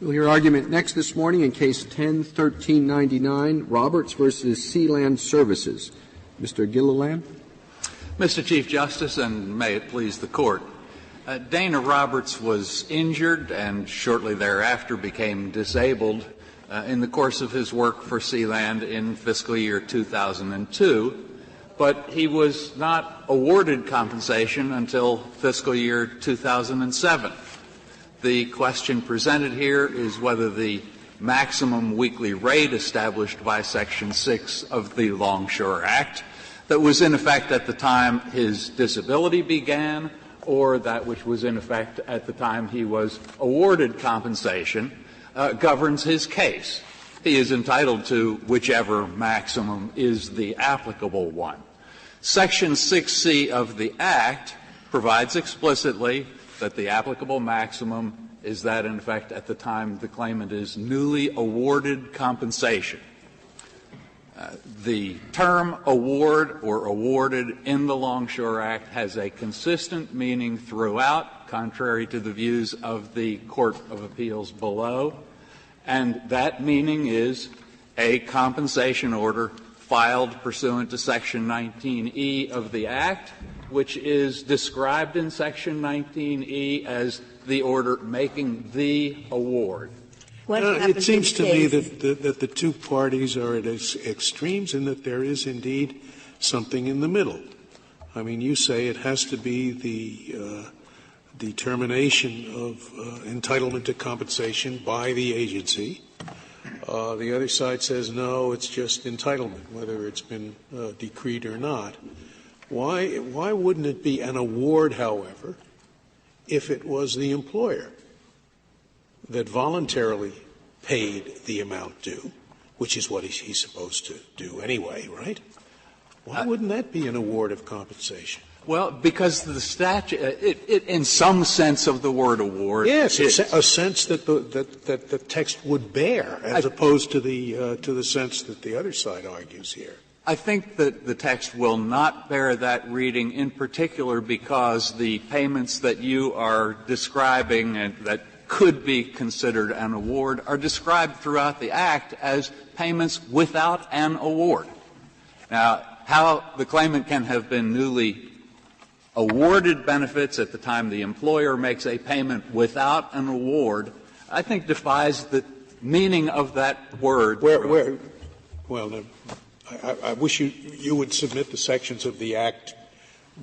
We'll hear argument next this morning in Case 10-1399, Roberts versus Sealand Services. Mr. Gilliland. Mr. Chief Justice, and may it please the Court, Dana Roberts was injured and shortly thereafter became disabled in the course of his work for Sealand in fiscal year 2002, but he was not awarded compensation until fiscal year 2007. The question presented here is whether the maximum weekly rate established by Section 6 of the Longshore Act that was in effect at the time his disability began or that which was in effect at the time he was awarded compensation governs his case. He is entitled to whichever maximum is the applicable one. Section 6C of the Act provides explicitly that the applicable maximum is that, in effect, at the time the claimant is newly awarded compensation. The term award or awarded in the Longshore Act has a consistent meaning throughout, contrary to the views of the Court of Appeals below, and that meaning is a compensation order filed pursuant to Section 19E of the Act, which is described in Section 19E as the order making the award. It seems to me that the two parties are at extremes and that there is indeed something in the middle. I mean, you say it has to be the determination of entitlement to compensation by the agency. The other side says, no, it's just entitlement, whether it's been decreed or not. Why wouldn't it be an award, however, if it was the employer that voluntarily paid the amount due, which is what he's supposed to do anyway, right? Why wouldn't that be an award of compensation? Well, because the statute, in some sense of the word award, yes, a sense that the text would bear, as opposed to the sense that the other side argues here. I think that the text will not bear that reading, in particular because the payments that you are describing and that could be considered an award are described throughout the Act as payments without an award. Now, how the claimant can have been newly awarded benefits at the time the employer makes a payment without an award, I think defies the meaning of that word. I wish you would submit the sections of the Act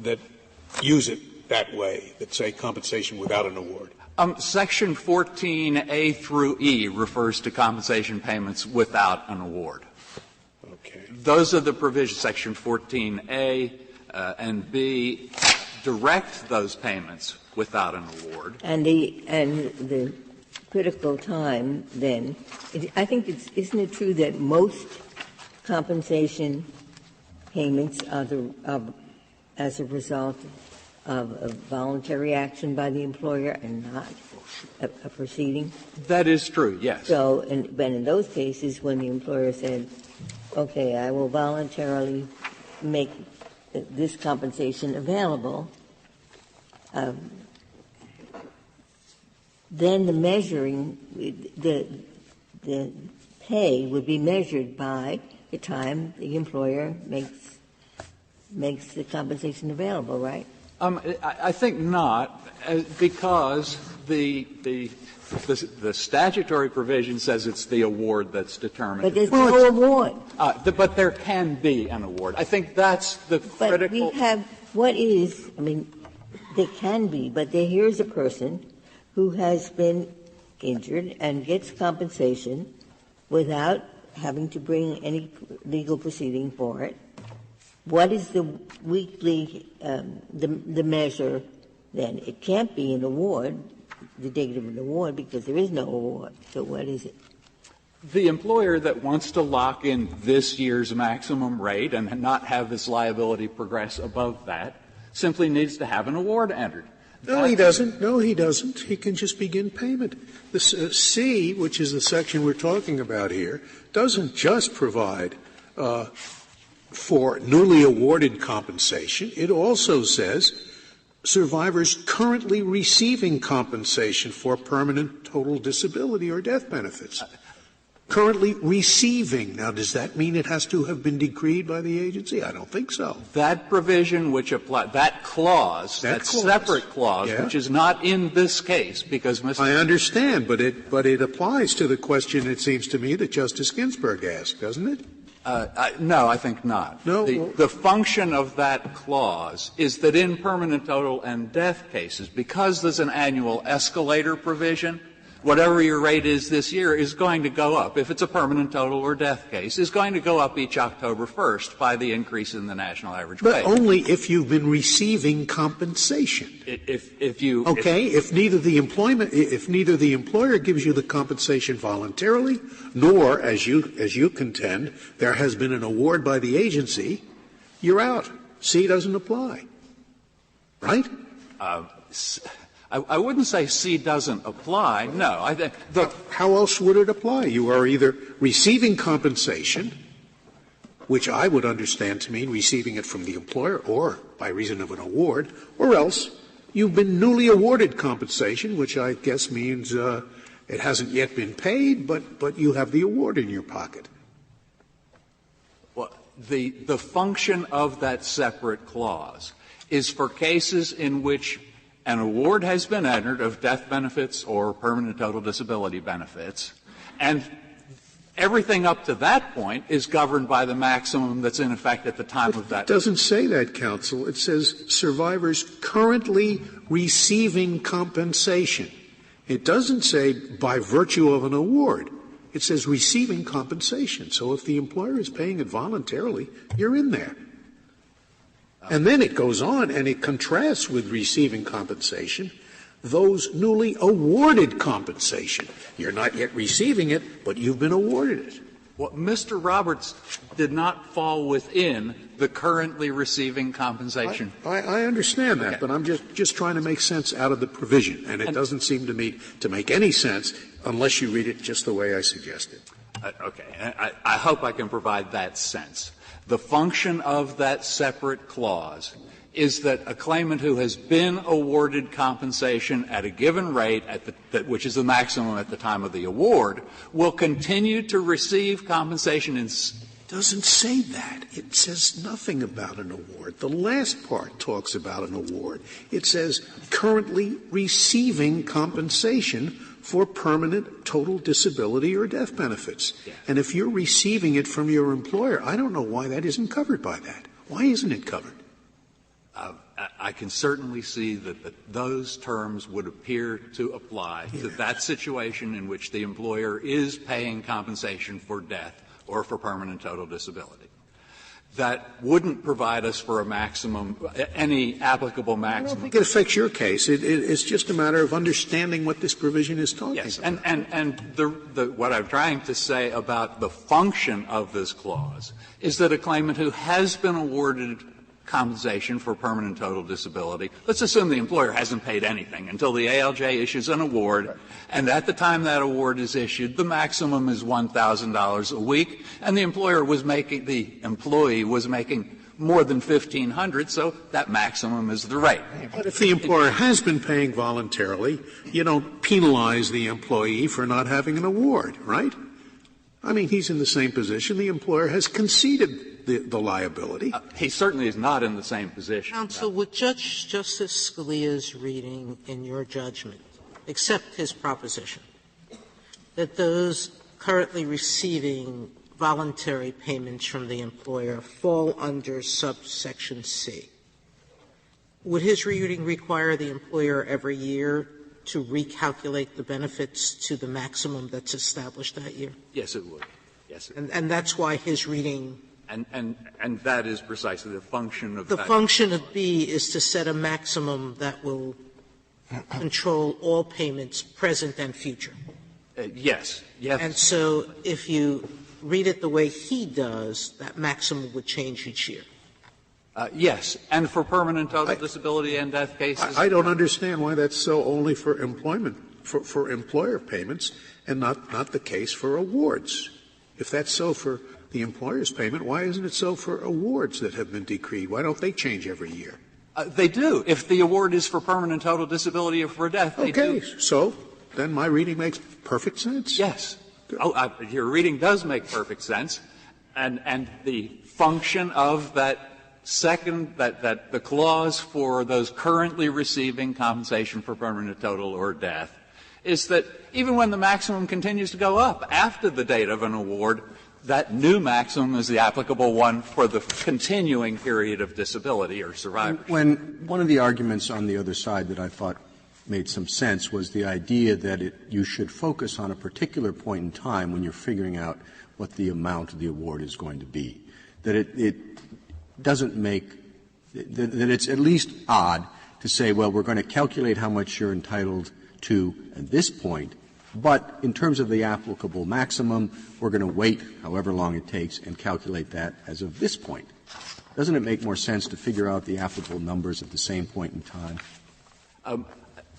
that use it that way, that say compensation without an award. Section 14A through E refers to compensation payments without an award. Okay. Those are the provisions. Section 14A and B direct those payments without an award. And the critical time then, I think isn't it true that most compensation payments are as a result of a voluntary action by the employer and not a proceeding? That is true, yes. So, but in those cases, when the employer said, okay, I will voluntarily make this compensation available, then the measuring, the pay would be measured by the time the employer makes the compensation available, right? I think not, because the statutory provision says it's the award that's determined. But there's no award. But there can be an award. I think that's the critical. But we have what is, I mean, there can be, but here's a person who has been injured and gets compensation without having to bring any legal proceeding for it. What is the weekly, the measure then? It can't be an award, the date of an award, because there is no award. So what is it? The employer that wants to lock in this year's maximum rate and not have his liability progress above that simply needs to have an award entered. No, he doesn't. No, he doesn't. He can just begin payment. The C, which is the section we're talking about here, doesn't just provide for newly awarded compensation. It also says survivors currently receiving compensation for permanent total disability or death benefits. Currently receiving. Now, does that mean it has to have been decreed by the agency? I don't think so. That provision which applies, that clause, that separate clause, yeah, which is not in this case, because Mr. I understand, but it applies to the question, it seems to me, that Justice Ginsburg asked, doesn't it? No, I think not. No. The function of that clause is that in permanent total and death cases, because there's an annual escalator provision, whatever your rate is this year is going to go up. If it's a permanent total or death case, is going to go up each October 1st by the increase in the national average wage. But only if you've been receiving compensation. If you okay, if neither the employer gives you the compensation voluntarily, nor as you contend there has been an award by the agency, you're out. C doesn't apply. Right? I wouldn't say C doesn't apply. No, I think how else would it apply? You are either receiving compensation, which I would understand to mean receiving it from the employer or by reason of an award, or else you've been newly awarded compensation, which I guess means it hasn't yet been paid, but you have the award in your pocket. Well, the function of that separate clause is for cases in which an award has been entered of death benefits or permanent total disability benefits, and everything up to that point is governed by the maximum that's in effect at the time of that. It doesn't say that, counsel. It says survivors currently receiving compensation. It doesn't say by virtue of an award. It says receiving compensation. So if the employer is paying it voluntarily, you're in there. And then it goes on and it contrasts with receiving compensation those newly awarded compensation. You're not yet receiving it, but you've been awarded it. Well, Mr. Roberts did not fall within the currently receiving compensation. I understand that, but I'm just trying to make sense out of the provision, and it doesn't seem to me to make any sense unless you read it just the way I suggested. Okay. I hope I can provide that sense. The function of that separate clause is that a claimant who has been awarded compensation at a given rate, which is the maximum at the time of the award, will continue to receive compensation in. Doesn't say that. It says nothing about an award. The last part talks about an award. It says currently receiving compensation for permanent total disability or death benefits. Yeah. And if you're receiving it from your employer, I don't know why that isn't covered by that. Why isn't it covered? I can certainly see that those terms would appear to apply to that situation in which the employer is paying compensation for death or for permanent total disability. That wouldn't provide us for a maximum, any applicable maximum. I don't think it affects your case. It's just a matter of understanding what this provision is talking about. Yes, and what I'm trying to say about the function of this clause is that a claimant who has been awarded compensation for permanent total disability, let's assume the employer hasn't paid anything until the ALJ issues an award, and at the time that award is issued, the maximum is $1,000 a week, and the employee was making more than $1,500, so that maximum is the rate. But if the employer has been paying voluntarily, you don't penalize the employee for not having an award, right? I mean, he's in the same position. The employer has conceded the liability. He certainly is not in the same position. Counsel, would Justice Scalia's reading in your judgment accept his proposition that those currently receiving voluntary payments from the employer fall under subsection C? Would his reading require the employer every year to recalculate the benefits to the maximum that's established that year? Yes, it would. Yes, it would. And that's why his reading. And that is precisely the function of the that. function of B is to set a maximum that will control all payments, present and future. Yes. Yes. And so if you read it the way he does, that maximum would change each year. Yes. And for permanent total disability and death cases. I don't understand why that's so only for employment, for employer payments, and not the case for awards. If that's so for the employer's payment, why isn't it so for awards that have been decreed? Why don't they change every year? They do. If the award is for permanent total disability or for death, they do. Okay, so then my reading makes perfect sense. Yes. Your reading does make perfect sense. And the function of that second, that the clause for those currently receiving compensation for permanent total or death is that even when the maximum continues to go up after the date of an award, that new maximum is the applicable one for the continuing period of disability or survivorship. When one of the arguments on the other side that I thought made some sense was the idea that you should focus on a particular point in time when you're figuring out what the amount of the award is going to be. That it doesn't make that it's at least odd to say, well, we're going to calculate how much you're entitled to at this point, but in terms of the applicable maximum, we're going to wait however long it takes and calculate that as of this point. Doesn't it make more sense to figure out the applicable numbers at the same point in time?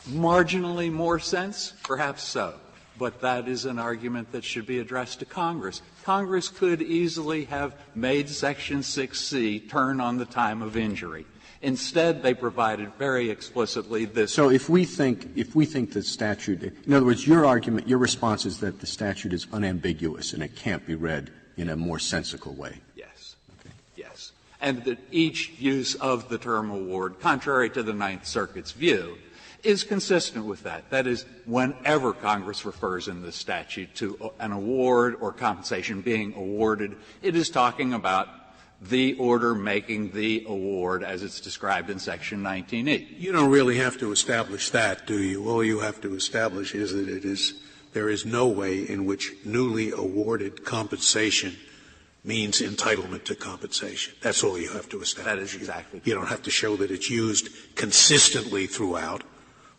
Marginally more sense? Perhaps so. But that is an argument that should be addressed to Congress. Congress could easily have made Section 6C turn on the time of injury. Instead, they provided very explicitly this. So if we think the statute, in other words, your argument, your response is that the statute is unambiguous and it can't be read in a more sensical way. Yes. Okay. Yes. And that each use of the term award, contrary to the Ninth Circuit's view, is consistent with that. That is, whenever Congress refers in the statute to an award or compensation being awarded, it is talking about the order making the award as it's described in Section 19E. You don't really have to establish that, do you? All you have to establish is that there is no way in which newly awarded compensation means entitlement to compensation. That's all you have to establish. That is exactly correct. You don't have to show that it's used consistently throughout,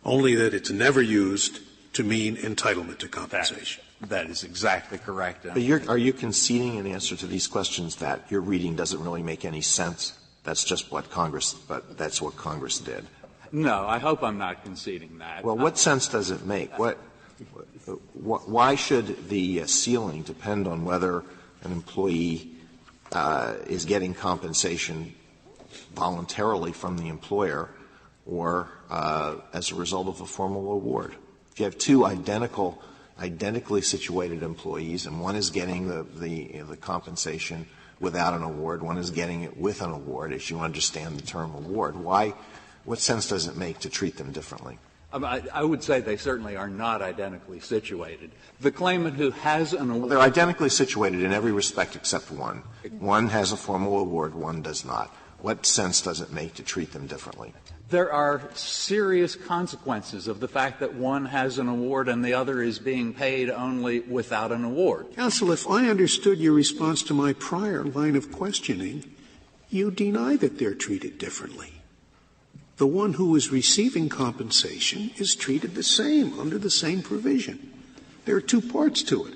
only that it's never used to mean entitlement to compensation. That is exactly correct. But are you conceding in answer to these questions that your reading doesn't really make any sense? That's just what Congress did. No, I hope I'm not conceding that. Well, what sense does it make? Why should the ceiling depend on whether an employee is getting compensation voluntarily from the employer or as a result of a formal award? If you have two identically situated employees, and one is getting the compensation without an award, one is getting it with an award, as you understand the term award, what sense does it make to treat them differently? I would say they certainly are not identically situated. The claimant who has an award. Well, they're identically situated in every respect except one. One has a formal award, one does not. What sense does it make to treat them differently? There are serious consequences of the fact that one has an award and the other is being paid only without an award. Counsel, if I understood your response to my prior line of questioning, you deny that they're treated differently. The one who is receiving compensation is treated the same, under the same provision. There are two parts to it.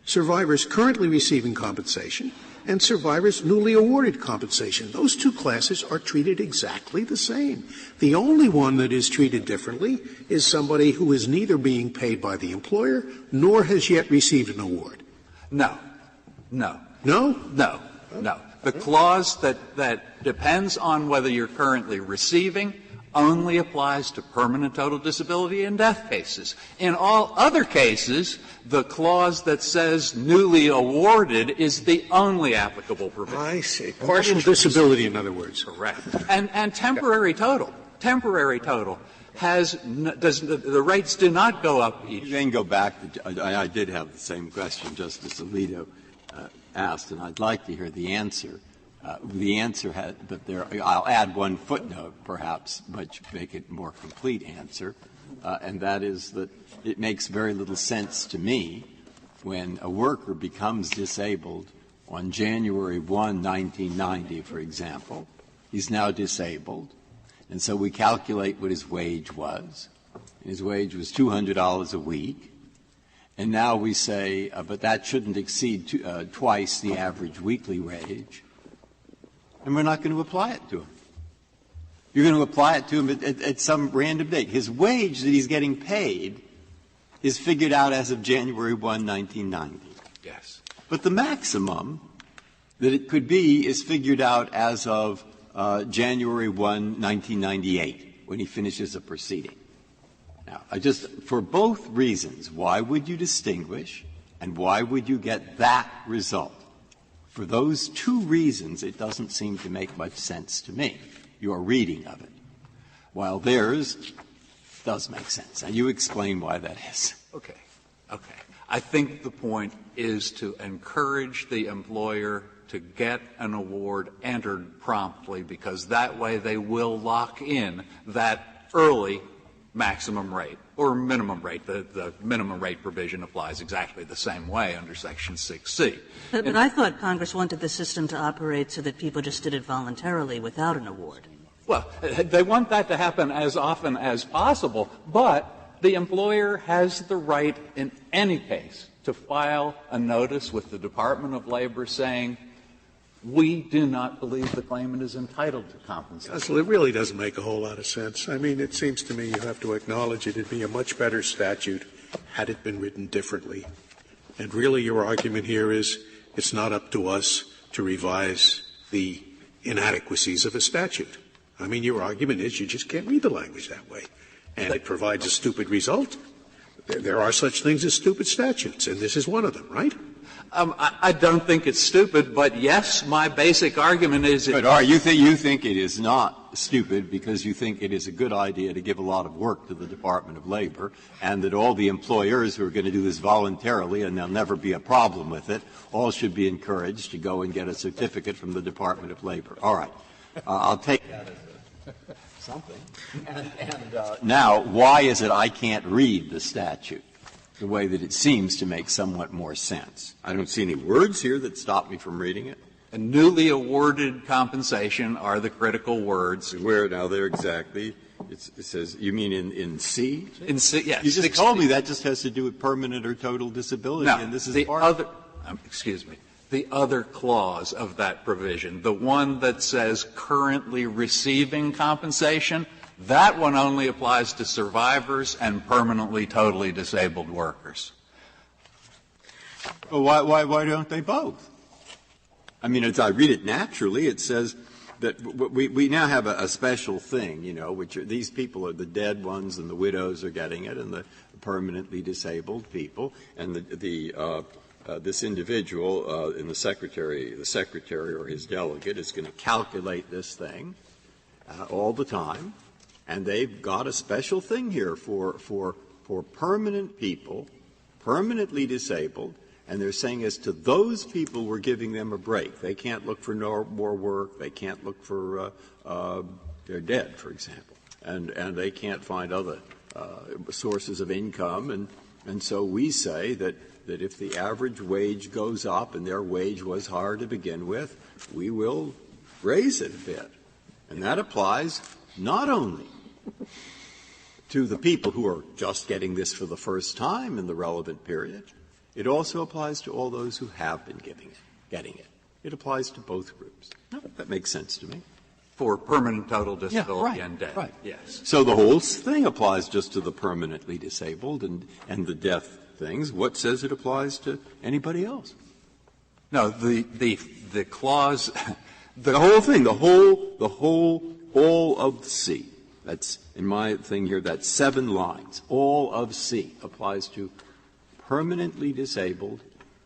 Survivors currently receiving compensation and survivors newly awarded compensation. Those two classes are treated exactly the same. The only one that is treated differently is somebody who is neither being paid by the employer nor has yet received an award. No. The clause that depends on whether you're currently receiving only applies to permanent total disability and death cases. In all other cases, the clause that says newly awarded is the only applicable provision. I see. Partial disability, in other words. Correct. And temporary total has the rates do not go up each. You then go back. I did have the same question Justice Alito asked, and I'd like to hear the answer. The answer had, but I'll add one footnote, perhaps, but make it more complete answer, and that is that it makes very little sense to me when a worker becomes disabled on January 1, 1990, for example. He's now disabled, and so we calculate what his wage was. His wage was $200 a week. And now we say, but that shouldn't exceed twice the average weekly wage. And we're not going to apply it to him. You're going to apply it to him at some random date. His wage that he's getting paid is figured out as of January 1, 1990. Yes. But the maximum that it could be is figured out as of January 1, 1998, when he finishes a proceeding. Now, for both reasons, why would you distinguish and why would you get that result? For those two reasons, it doesn't seem to make much sense to me, your reading of it, while theirs does make sense. And you explain why that is. Okay. I think the point is to encourage the employer to get an award entered promptly, because that way they will lock in that early maximum rate or minimum rate. The minimum rate provision applies exactly the same way under Section 6C. But I thought Congress wanted the system to operate so that people just did it voluntarily without an award. Well, they want that to happen as often as possible, but the employer has the right in any case to file a notice with the Department of Labor saying, we do not believe the claimant is entitled to compensation. It really doesn't make a whole lot of sense. I mean, it seems to me you have to acknowledge it'd be a much better statute had it been written differently. And really your argument here is it's not up to us to revise the inadequacies of a statute. I mean, your argument is you just can't read the language that way. And it provides a stupid result. There are such things as stupid statutes, and this is one of them, right? I don't think it's stupid, but yes, my basic argument is But you think it is not stupid because you think it is a good idea to give a lot of work to the Department of Labor, and that all the employers who are going to do this voluntarily, and there'll never be a problem with it, all should be encouraged to go and get a certificate from the Department of Labor. All right. I'll take that as something. Now, why is it I can't read the statute the way that it seems to make somewhat more sense? I don't see any words here that stop me from reading it. A newly awarded compensation are the critical words. Where now there exactly? It says, you mean in C? In C, yes. You just told me that just has to do with permanent or total disability. No, and this is the other clause of that provision, the one that says currently receiving compensation, that one only applies to survivors and permanently totally disabled workers. Well, why don't they both? I mean, as I read it naturally, it says that we now have a special thing, which these people are the dead ones and the widows are getting it and the permanently disabled people, and this individual in the secretary or his delegate is going to calculate this thing all the time. And they've got a special thing here for permanent people, permanently disabled, and they're saying as to those people we're giving them a break. They can't look for more work. They can't look for they're dead, for example, and they can't find other sources of income. And so we say that if the average wage goes up and their wage was hard to begin with, we will raise it a bit, and that applies not only to the people who are just getting this for the first time in the relevant period, it also applies to all those who have been getting it. It applies to both groups. No, that makes sense to me. For permanent total disability right, and death. Right. Yes. So the whole thing applies just to the permanently disabled and the death things. What says it applies to anybody else? No, the clause the whole thing, all of C. That's in my thing here, that's 7 lines. All of C applies to permanently disabled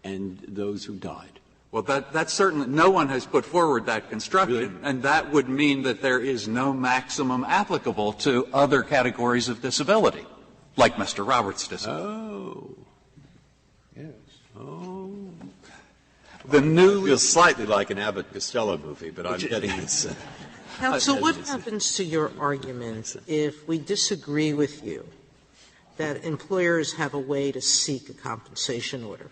and those who died. Well, that's certainly, no one has put forward that construction, Really? and that would mean that there is no maximum applicable to other categories of disability, like Mr. Roberts' disability. Oh. Yes. Oh. The new feels slightly like an Abbott Costello movie, but I'm getting this. Counsel, what happens to your argument if we disagree with you that employers have a way to seek a compensation order?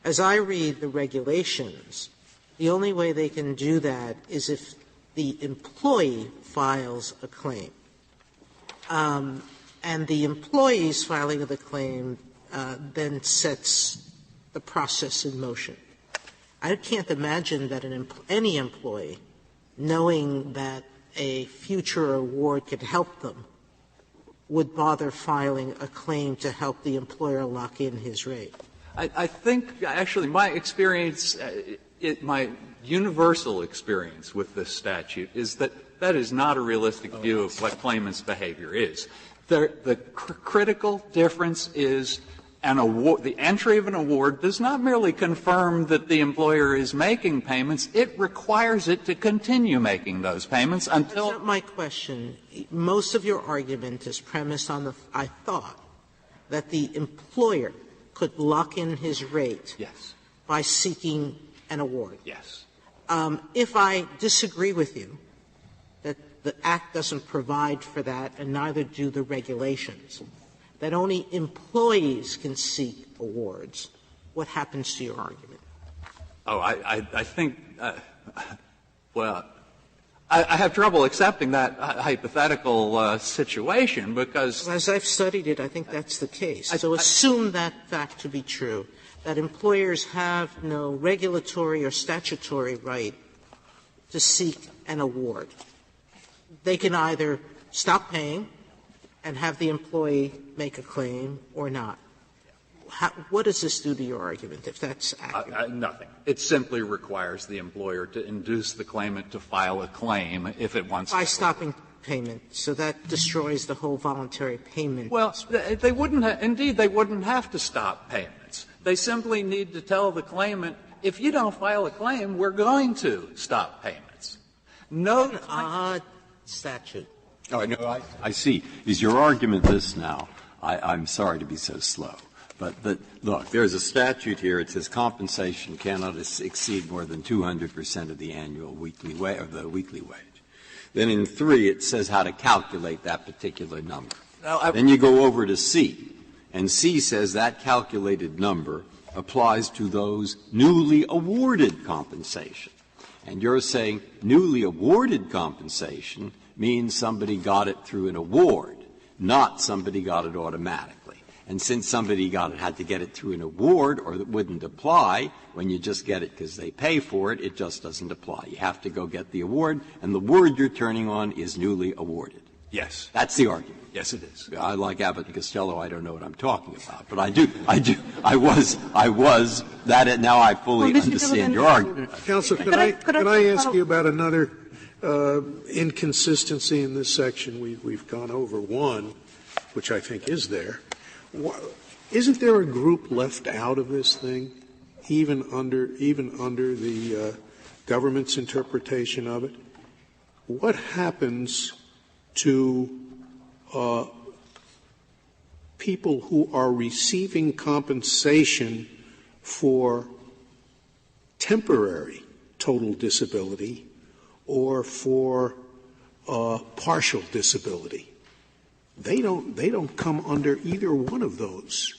As I read the regulations, the only way they can do that is if the employee files a claim. And the employee's filing of the claim then sets the process in motion. I can't imagine that any employee, knowing that a future award could help them, would bother filing a claim to help the employer lock in his rate. I think, actually, my experience my universal experience with this statute is that that is not a realistic view of what claimant's behavior is. The critical difference is the entry of an award does not merely confirm that the employer is making payments, it requires it to continue making those payments until. That's not my question. Most of your argument is premised on I thought that the employer could lock in his rate Yes. by seeking an award. Yes. If I disagree with you that the Act doesn't provide for that and neither do the regulations, that only employees can seek awards, what happens to your argument? Oh, I think, well, I have trouble accepting that hypothetical situation because. As I've studied it, I think that's the case. So assume that fact to be true, that employers have no regulatory or statutory right to seek an award. They can either stop paying and have the employee make a claim or not. What does this do to your argument, if that's accurate? Nothing. It simply requires the employer to induce the claimant to file a claim if it wants by to. Stopping payment. So that destroys the whole voluntary payment. Well, they wouldn't indeed, they wouldn't have to stop payments. They simply need to tell the claimant, if you don't file a claim, we're going to stop payments. No. An odd statute. Oh, no, I see. Is your argument this now? I'm sorry to be so slow. But look, there's a statute here. It says compensation cannot exceed more than 200% of the annual weekly wage, or the weekly wage. Then in 3, it says how to calculate that particular number. Then you go over to C, and C says that calculated number applies to those newly awarded compensation. And you're saying newly awarded compensation means somebody got it through an award, not somebody got it automatically. And since somebody had to get it through an award, or it wouldn't apply, when you just get it because they pay for it, it just doesn't apply. You have to go get the award, and the word you're turning on is newly awarded. Yes. That's the argument. Yes, it is. I like Abbott and Costello. I don't know what I'm talking about, but I do. I was that. Now I fully understand your argument. Counsel, could I ask you about another inconsistency in this section? We've gone over one, which I think is there. Isn't there a group left out of this thing, even under the government's interpretation of it? What happens to people who are receiving compensation for temporary total disability or for partial disability? They don't come under either one of those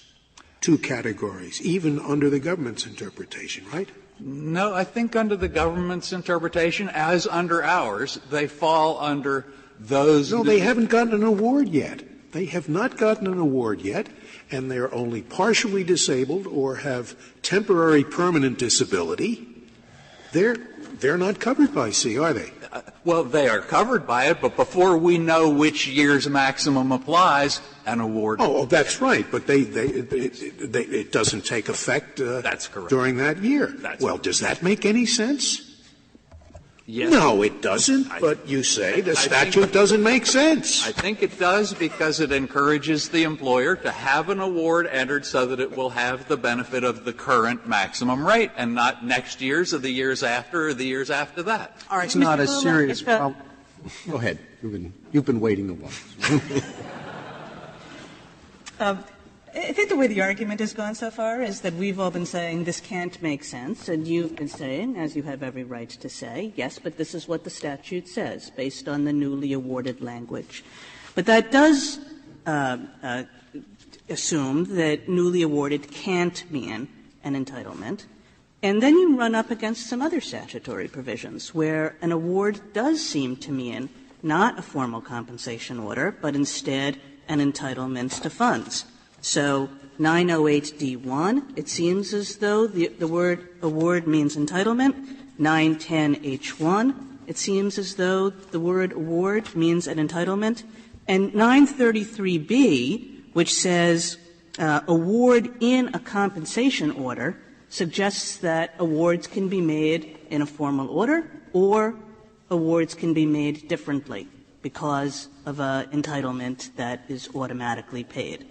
two categories, even under the government's interpretation, right? No, I think under the government's interpretation, as under ours, they fall under those. No, they haven't gotten an award yet. They have not gotten an award yet, and they're only partially disabled or have temporary permanent disability. They're not covered by C, are they? Well, they are covered by it, but before we know which year's maximum applies, an award. Oh, that's right, but it doesn't take effect That's correct. during that year. Well, does that make any sense? Yes. No, it doesn't, but you say the statute doesn't make sense. I think it does because it encourages the employer to have an award entered so that it will have the benefit of the current maximum rate and not next year's or the years after or the years after that. All right, it's not a serious problem. Go ahead. You've been waiting a while. I think the way the argument has gone so far is that we've all been saying this can't make sense, and you've been saying, as you have every right to say, yes, but this is what the statute says, based on the newly awarded language. But that does assume that newly awarded can't mean an entitlement. And then you run up against some other statutory provisions where an award does seem to mean not a formal compensation order, but instead an entitlement to funds. So 908D1, it seems as though the word award means entitlement. 910H1, it seems as though the word award means an entitlement. And 933B, which says award in a compensation order, suggests that awards can be made in a formal order or awards can be made differently because of an entitlement that is automatically paid.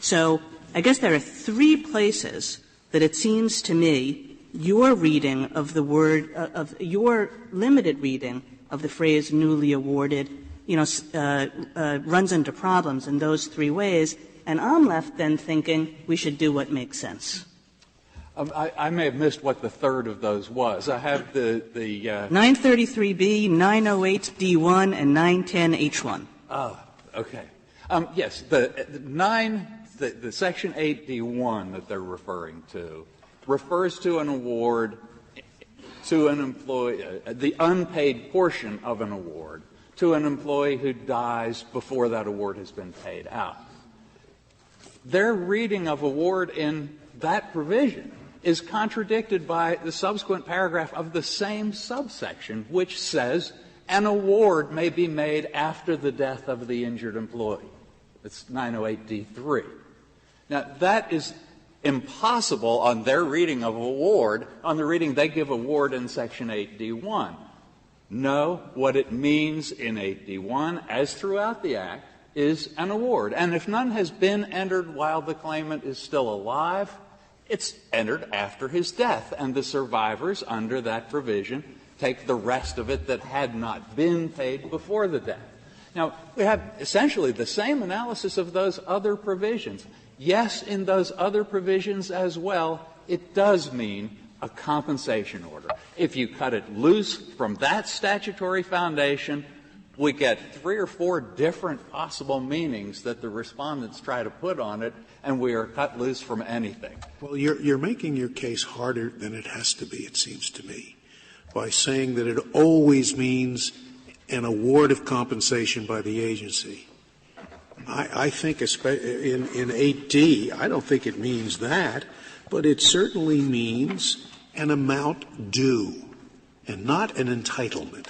So I guess there are three places that it seems to me your reading of the word of your limited reading of the phrase newly awarded, runs into problems in those three ways, and I'm left then thinking we should do what makes sense. I may have missed what the third of those was. I have the 933B, 908D1, and 910H1. Oh, okay. Yes, the Section 8D1 that they're referring to refers to an award to an employee, the unpaid portion of an award to an employee who dies before that award has been paid out. Their reading of award in that provision is contradicted by the subsequent paragraph of the same subsection, which says an award may be made after the death of the injured employee. It's 908D3. Now, that is impossible on their reading of award, on the reading they give award in Section 8D1. No, what it means in 8D1, as throughout the Act, is an award. And if none has been entered while the claimant is still alive, it's entered after his death, and the survivors under that provision take the rest of it that had not been paid before the death. Now, we have essentially the same analysis of those other provisions. Yes, in those other provisions as well, it does mean a compensation order. If you cut it loose from that statutory foundation, we get 3 or 4 different possible meanings that the respondents try to put on it, and we are cut loose from anything. Well, you're making your case harder than it has to be, it seems to me, by saying that it always means an award of compensation by the agency. I think in 8D, I don't think it means that, but it certainly means an amount due and not an entitlement.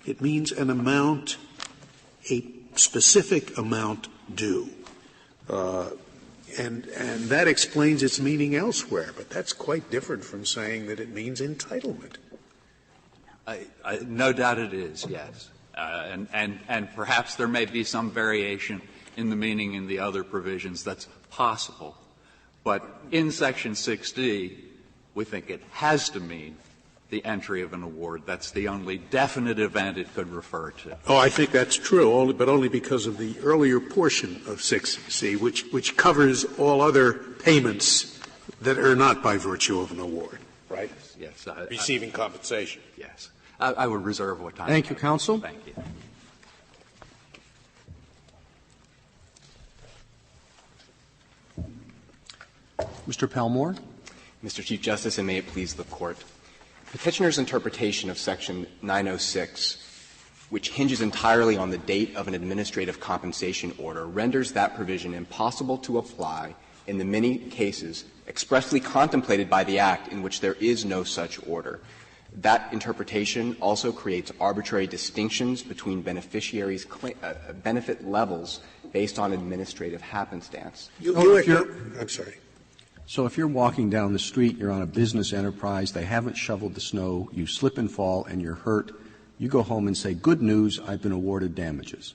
It means an amount, a specific amount due. And that explains its meaning elsewhere, but that's quite different from saying that it means entitlement. No doubt it is, yes. And perhaps there may be some variation in the meaning in the other provisions. That's possible. But in Section 6D, we think it has to mean the entry of an award. That's the only definite event it could refer to. Oh, I think that's true, but only because of the earlier portion of 6C, which covers all other payments that are not by virtue of an award, right? Yes. Receiving compensation. Yes. I would reserve what time. Thank you, counsel. Thank you. Mr. Palmore. Mr. Chief Justice, and may it please the Court. Petitioner's interpretation of Section 906, which hinges entirely on the date of an administrative compensation order, renders that provision impossible to apply in the many cases expressly contemplated by the Act in which there is no such order. That interpretation also creates arbitrary distinctions between beneficiaries' benefit levels based on administrative happenstance. I'm sorry. So if you're walking down the street, you're on a business enterprise, they haven't shoveled the snow, you slip and fall and you're hurt, you go home and say, good news, I've been awarded damages.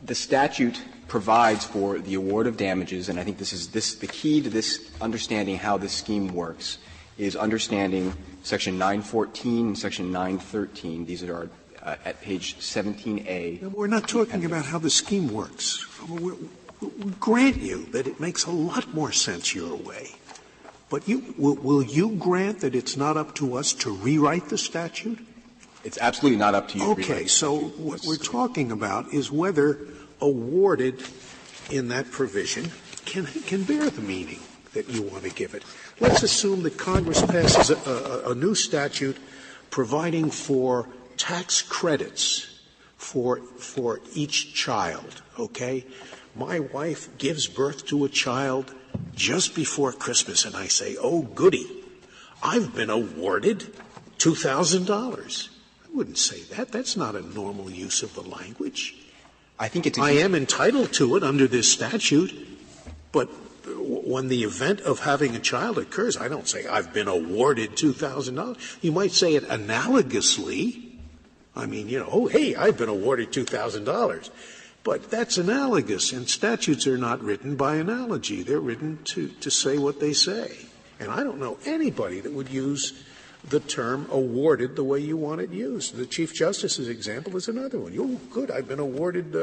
The statute provides for the award of damages, and I think the key to this understanding how this scheme works is understanding Section 914 and Section 913. These are at page 17A. We're not talking about how the scheme works. We grant you that it makes a lot more sense your way. But will you grant that it's not up to us to rewrite the statute? It's absolutely not up to you. Okay, so what we're talking about is whether awarded in that provision can bear the meaning that you want to give it. Let's assume that Congress passes a new statute providing for tax credits for each child, okay? My wife gives birth to a child just before Christmas, and I say, oh, goody, I've been awarded $2,000. I wouldn't say that. That's not a normal use of the language. I think I am entitled to it under this statute, but when the event of having a child occurs, I don't say I've been awarded $2,000. You might say it analogously. I mean, oh, hey, I've been awarded $2,000. But that's analogous, and statutes are not written by analogy. They're written to say what they say. And I don't know anybody that would use the term awarded the way you want it used. The Chief Justice's example is another one. Oh, good, I've been awarded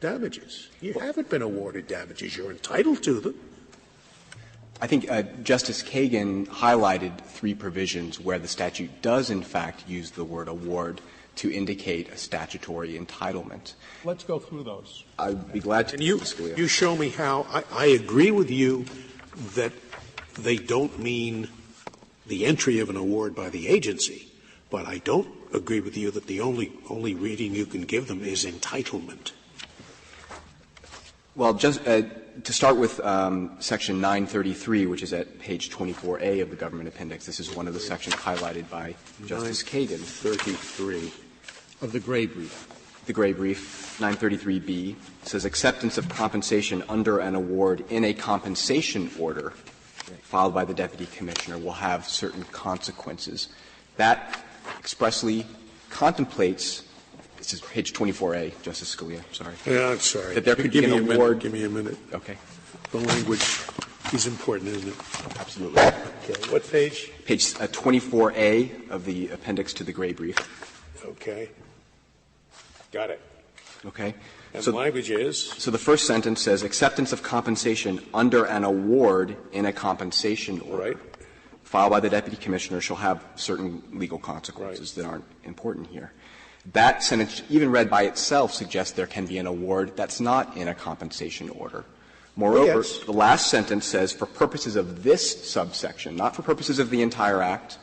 damages. You haven't been awarded damages. You're entitled to them. I think Justice Kagan highlighted 3 provisions where the statute does, in fact, use the word award to indicate a statutory entitlement. Let's go through those. I'd be glad to. And you show me how. I agree with you that they don't mean the entry of an award by the agency, but I don't agree with you that the only reading you can give them is entitlement. Well, just to start with Section 933, which is at page 24A of the Government Appendix, this is one of the sections highlighted by Justice Kagan. 933 of the Gray Brief. The Gray Brief, 933B, says acceptance of compensation under an award in a compensation order filed by the Deputy Commissioner will have certain consequences. That expressly contemplates — this is page 24A, Justice Scalia, sorry. Yeah, I'm sorry. That there could be an award. Give me a minute. Okay. The language is important, isn't it? Absolutely. Okay. What page? Page 24A of the appendix to the Gray Brief. Okay. Got it. Okay. And the language is? So the first sentence says acceptance of compensation under an award in a compensation order. Right. Filed by the Deputy Commissioner shall have certain legal consequences that aren't important here. That sentence, even read by itself, suggests there can be an award that's not in a compensation order. Moreover, the last sentence says, for purposes of this subsection, not for purposes of the entire Act,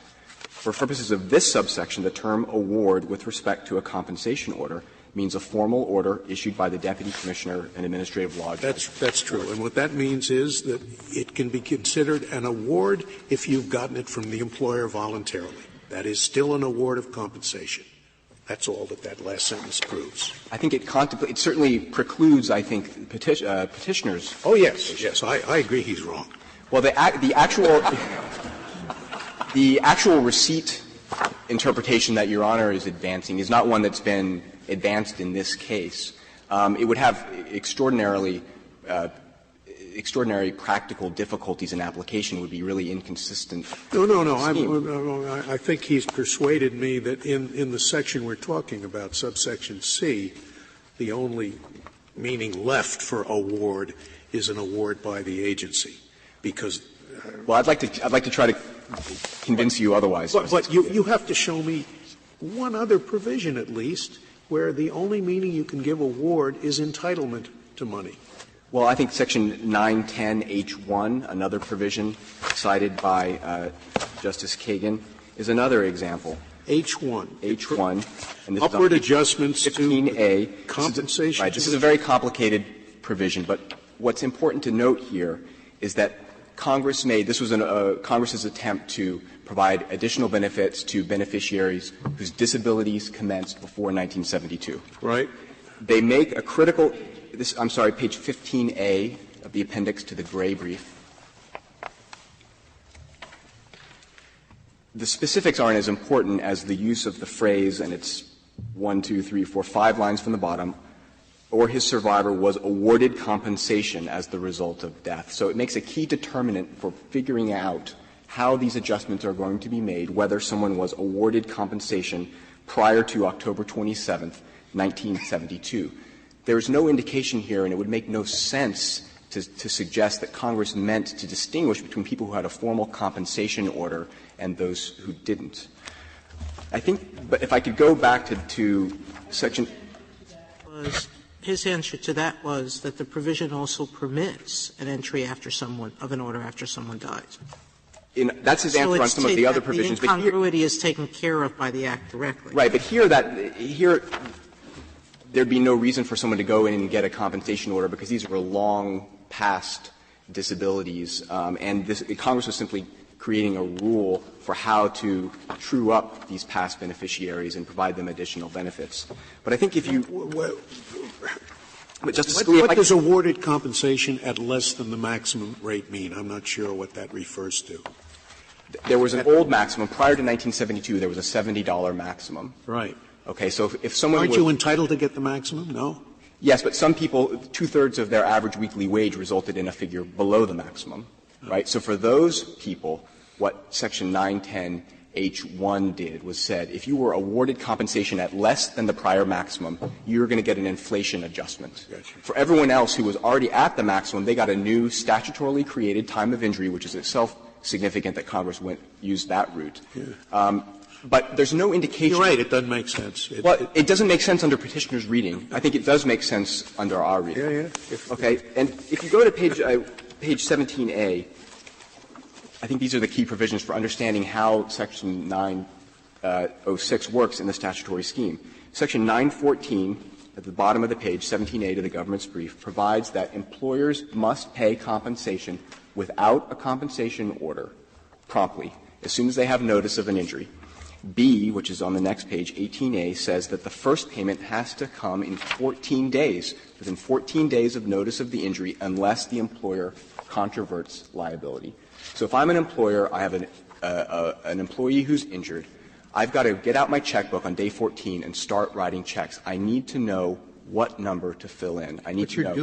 for purposes of this subsection, the term award with respect to a compensation order means a formal order issued by the Deputy Commissioner and administrative law judge. That's true. And what that means is that it can be considered an award if you've gotten it from the employer voluntarily. That is still an award of compensation. That's all that last sentence proves. I think it certainly precludes, I think, petitioners. Oh, yes. I agree he's wrong. Well, the actual receipt interpretation that Your Honor is advancing is not one that's been advanced in this case. It would have extraordinary practical difficulties in application. Would be really inconsistent. No. I think he's persuaded me that in the section we're talking about, subsection C, the only meaning left for award is an award by the agency, because. Well, I'd like to try to convince you otherwise. But you have to show me one other provision at least where the only meaning you can give award is entitlement to money. Well, I think Section 910H1, another provision cited by Justice Kagan, is another example. H1. And this upward is adjustments 15A. to compensation. Right. This is a very complicated provision, but what's important to note here is that Congress made — this was Congress's attempt to provide additional benefits to beneficiaries whose disabilities commenced before 1972. Right. They make a critical — page 15A of the appendix to the Gray Brief. The specifics aren't as important as the use of the phrase, and it's 1, 2, 3, 4, 5 lines from the bottom, or his survivor was awarded compensation as the result of death. So it makes a key determinant for figuring out how these adjustments are going to be made, whether someone was awarded compensation prior to October 27th, 1972. There is no indication here, and it would make no sense to suggest that Congress meant to distinguish between people who had a formal compensation order and those who didn't. I think — but if I could go back to Section — His answer to that was that the provision also permits an entry after someone — of an order after someone dies. That's his answer on some of the other provisions. The incongruity is taken care of by the Act directly. Right, but here there'd be no reason for someone to go in and get a compensation order because these were long past disabilities, and Congress was simply creating a rule for how to true up these past beneficiaries and provide them additional benefits. But I think if you But Justice Scalia, what does awarded compensation at less than the maximum rate mean? I'm not sure what that refers to. There was an old maximum. Prior to 1972, there was a $70 maximum. Right. Okay, so if someone Aren't you entitled to get the maximum? No? Yes, but some people, 2/3 of their average weekly wage resulted in a figure below the maximum, right? So for those people, what Section 910H1 did was said, if you were awarded compensation at less than the prior maximum, you're going to get an inflation adjustment. Gotcha. For everyone else who was already at the maximum, they got a new statutorily created time of injury, which is itself significant that Congress used that route. Yeah. But there's no indication. You're right. It doesn't make sense. It doesn't make sense under Petitioner's reading. I think it does make sense under our reading. Yeah. Okay. And if you go to page 17A, I think these are the key provisions for understanding how Section 906 works in the statutory scheme. Section 914 at the bottom of the page, 17A to the government's brief, provides that employers must pay compensation without a compensation order promptly, as soon as they have notice of an injury. B, which is on the next page, 18A, says that the first payment has to come in 14 days, within 14 days of notice of the injury, unless the employer controverts liability. So if I'm an employer, I have an employee who's injured, I've got to get out my checkbook on day 14 and start writing checks. I need to know what number to fill in. I need but to know.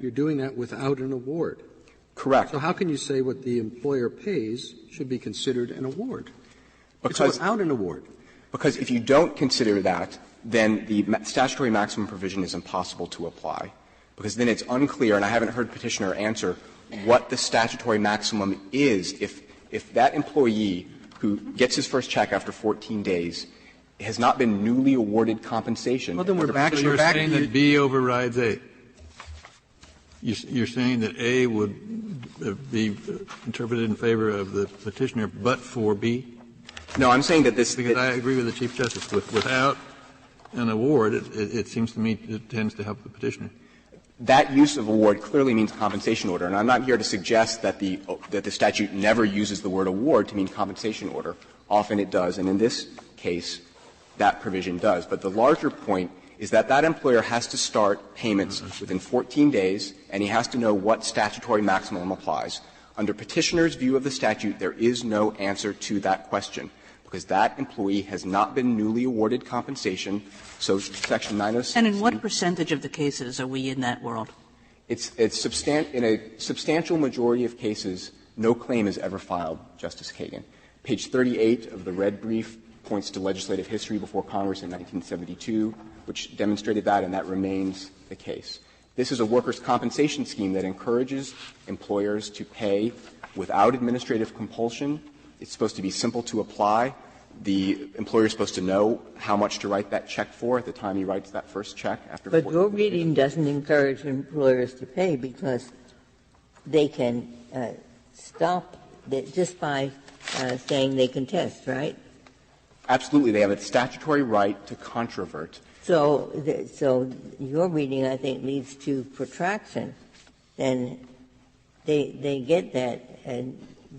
You're doing that without an award. Correct. So how can you say what the employer pays should be considered an award? Because it's without an award. Because if you don't consider that, then the statutory maximum provision is impossible to apply, because then it's unclear, and I haven't heard Petitioner answer what the statutory maximum is if that employee who gets his first check after 14 days has not been newly awarded compensation. Well, then we're back. So you're saying that B overrides A. You're saying that A would be interpreted in favor of the Petitioner but for B? No, I'm saying that this. Because I agree with the Chief Justice. Without an award, it seems to me it tends to help the Petitioner. That use of award clearly means compensation order, and I'm not here to suggest that the statute never uses the word award to mean compensation order. Often it does, and in this case, that provision does. But the larger point is that that employer has to start payments within 14 days, and he has to know what statutory maximum applies. Under Petitioner's view of the statute, there is no answer to that question, because that employee has not been newly awarded compensation. So Section 906. And in what percentage of the cases are we in that world? In a substantial majority of cases, no claim is ever filed, Justice Kagan. Page 38 of the red brief points to legislative history before Congress in 1972, which demonstrated that, and that remains the case. This is a workers' compensation scheme that encourages employers to pay without administrative compulsion. It's supposed to be simple to apply. The employer is supposed to know how much to write that check for at the time he writes that first check after 14 But your reading doesn't encourage employers to pay because they can stop just by saying they contest, right? Absolutely. They have a statutory right to controvert. So your reading, I think, leads to protraction. Then they get that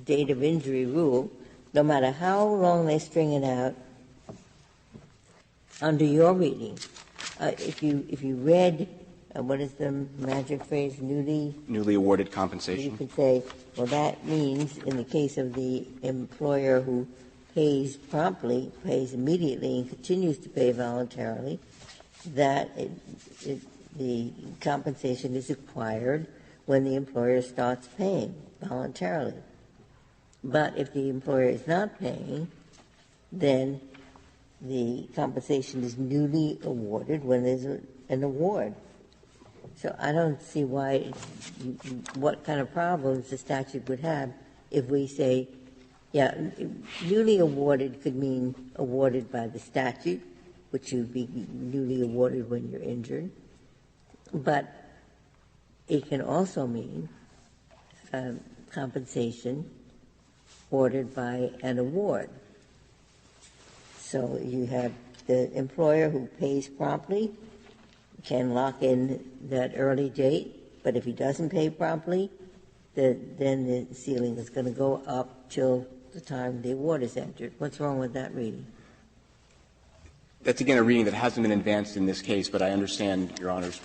date of injury rule, no matter how long they string it out, under your reading. If you read, what is the magic phrase, newly awarded compensation. You could say, well, that means in the case of the employer who pays promptly, pays immediately, and continues to pay voluntarily, that the compensation is acquired when the employer starts paying voluntarily. But if the employer is not paying, then the compensation is newly awarded when there's an award. So I don't see what kind of problems the statute would have if we say, newly awarded could mean awarded by the statute, which would be newly awarded when you're injured. But it can also mean compensation ordered by an award. So you have the employer who pays promptly can lock in that early date, but if he doesn't pay promptly, then the ceiling is going to go up till the time the award is entered. What's wrong with that reading? That's, again, a reading that hasn't been advanced in this case, but I understand Your Honor's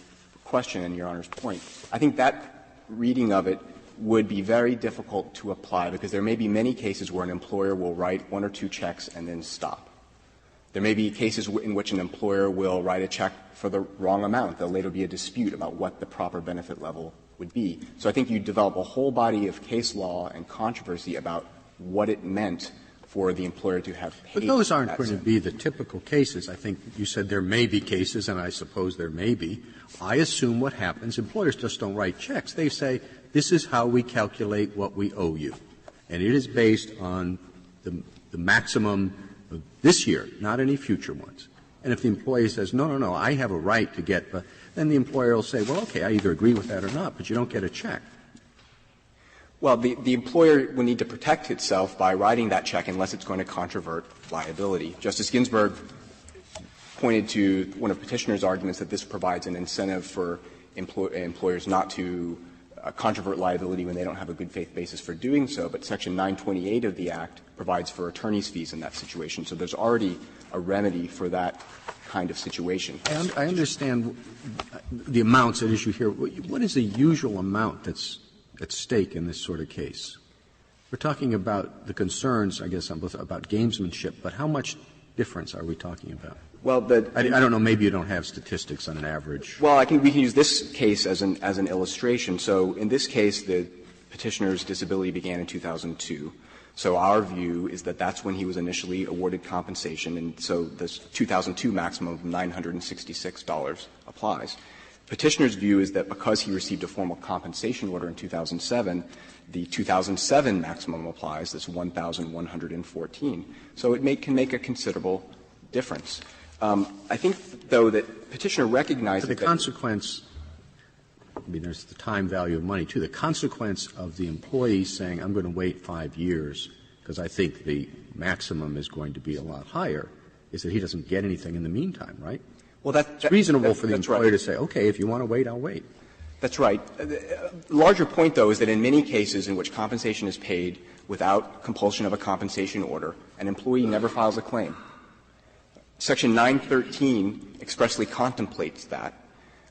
question and Your Honor's point. I think that reading of it would be very difficult to apply because there may be many cases where an employer will write one or two checks and then stop. There may be cases in which an employer will write a check for the wrong amount. There'll later be a dispute about what the proper benefit level would be. So I think you develop a whole body of case law and controversy about what it meant for the employer to have paid. But those aren't going to be the typical cases. I think you said there may be cases, and I suppose there may be. I assume what happens, employers just don't write checks. They say, this is how we calculate what we owe you. And it is based on the maximum of this year, not any future ones. And if the employee says, no, I have a right to get, but then the employer will say, well, okay, I either agree with that or not, but you don't get a check. Well, the employer will need to protect itself by writing that check unless it's going to controvert liability. Justice Ginsburg pointed to one of Petitioner's arguments that this provides an incentive for employers not to controvert liability when they don't have a good faith basis for doing so, but Section 928 of the Act provides for attorney's fees in that situation. So there's already a remedy for that kind of situation. I understand the amounts at issue here. What is the usual amount that's at stake in this sort of case? We're talking about the concerns, I guess, about gamesmanship, but how much difference are we talking about? Well, I don't know. Maybe you don't have statistics on an average. Well, I think we can use this case as an illustration. So in this case, the Petitioner's disability began in 2002. So our view is that that's when he was initially awarded compensation, and so this 2002 maximum of $966 applies. Petitioner's view is that because he received a formal compensation order in 2007, the 2007 maximum applies, that's $1,114. So it can make a considerable difference. I think, though, that Petitioner recognizes that the consequence, there's the time value of money, too. The consequence of the employee saying, I'm going to wait 5 years because I think the maximum is going to be a lot higher, is that he doesn't get anything in the meantime, right? Well, it's reasonable for the employer to say, okay, if you want to wait, I'll wait. That's right. The larger point, though, is that in many cases in which compensation is paid without compulsion of a compensation order, an employee never files a claim. Section 913 expressly contemplates that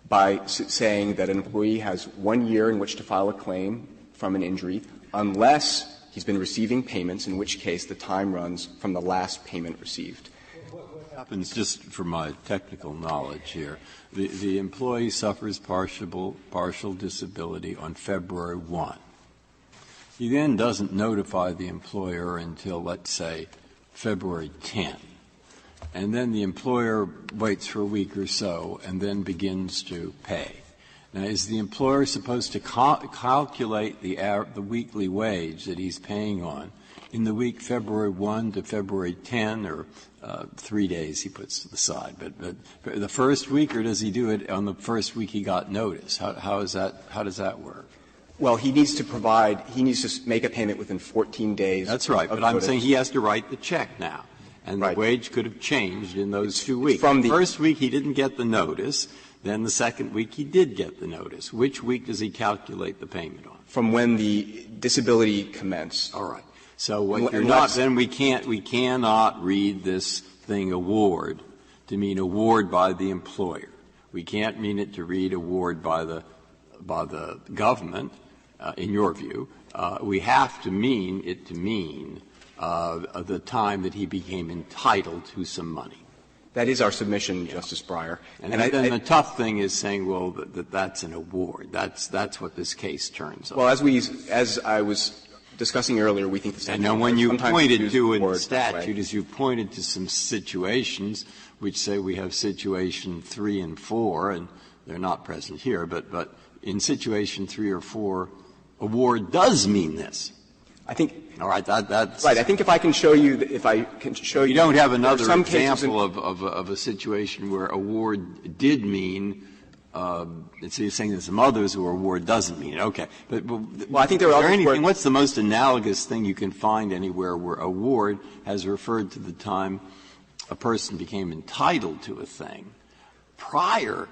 by saying that an employee has 1 year in which to file a claim from an injury unless he's been receiving payments, in which case the time runs from the last payment received. What happens, just for my technical knowledge here, the employee suffers partial disability on February 1. He then doesn't notify the employer until, let's say, February 10. And then the employer waits for a week or so and then begins to pay. Now, is the employer supposed to calculate the weekly wage that he's paying on in the week February 1 to February 10, or 3 days he puts to the side? But the first week, or does he do it on the first week he got notice? How does that work? Well, he needs to make a payment within 14 days. That's right. But I'm saying he has to write the check now. And the wage could have changed in those 2 weeks. From the first week he didn't get the notice, then the second week he did get the notice. Which week does he calculate the payment on? From when the disability commenced. All right. So what you're not, then we cannot read this thing award to mean award by the employer. We can't mean it to read award by the government, in your view. We have to mean it to mean the time that he became entitled to some money. That is our submission, Justice Breyer. And then the tough thing is saying, well, that's an award. That's what this case turns on. Well, as I was discussing earlier, we think the statute. And now when you pointed to in the statute, as you pointed to some situations which say we have situation 3 and 4, and they're not present here, but in situation 3 or 4, award does mean this. I think. All right, that's right. I think if I can show you, you don't have another example of a situation where award did mean. So you're saying there's some others where award doesn't mean it. Okay, but well, I think there are anything. What's the most analogous thing you can find anywhere where award has referred to the time a person became entitled to a thing prior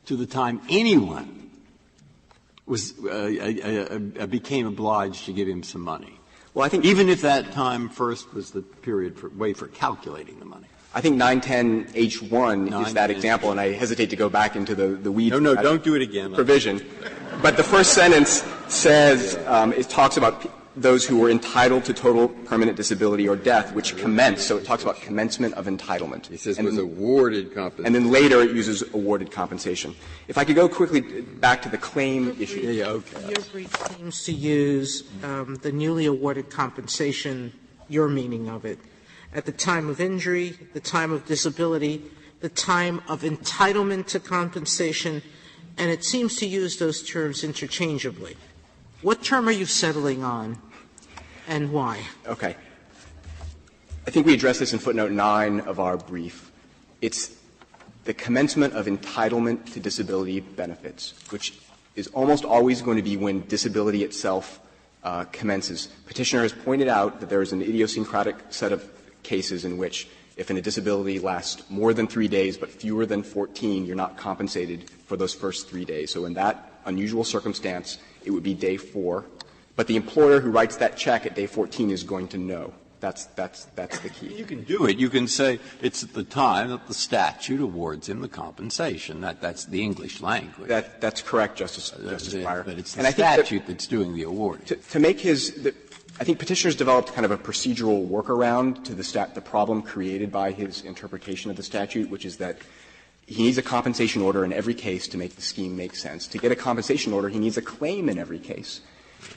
to the time anyone was became obliged to give him some money? Well, I think even if that time first was the period way for calculating the money. I think 910H1 is that example, and I hesitate to go back into the weeds. No, don't do it again. Provision. But the first sentence says, it talks about those who were entitled to total permanent disability or death, which commence. So it talks about commencement of entitlement. It says was awarded compensation. And then later it uses awarded compensation. If I could go quickly back to the claim issue. Yeah, okay. Your brief seems to use the newly awarded compensation, your meaning of it, at the time of injury, the time of disability, the time of entitlement to compensation, and it seems to use those terms interchangeably. What term are you settling on, and why? Okay. I think we addressed this in footnote 9 of our brief. It's the commencement of entitlement to disability benefits, which is almost always going to be when disability itself commences. Petitioner has pointed out that there is an idiosyncratic set of cases in which if a disability lasts more than 3 days but fewer than 14, you're not compensated for those first 3 days. So in that unusual circumstance, it would be day 4. But the employer who writes that check at day 14 is going to know. That's the key. You can do it. You can say it's at the time that the statute awards him the compensation. That's the English language. That's correct, Justice Breyer. But it's the statute that's doing the award. To make I think Petitioner's developed kind of a procedural workaround to the problem created by his interpretation of the statute, which is that he needs a compensation order in every case to make the scheme make sense. To get a compensation order, he needs a claim in every case.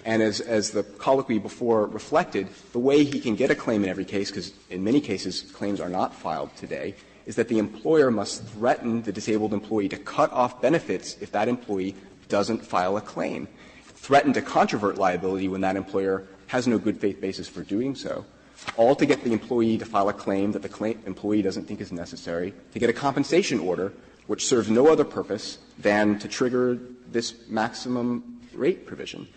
And as the colloquy before reflected, the way he can get a claim in every case, because in many cases claims are not filed today, is that the employer must threaten the disabled employee to cut off benefits if that employee doesn't file a claim, threaten to controvert liability when that employer has no good faith basis for doing so, all to get the employee to file a claim that the employee doesn't think is necessary, to get a compensation order which serves no other purpose than to trigger this maximum rate provision.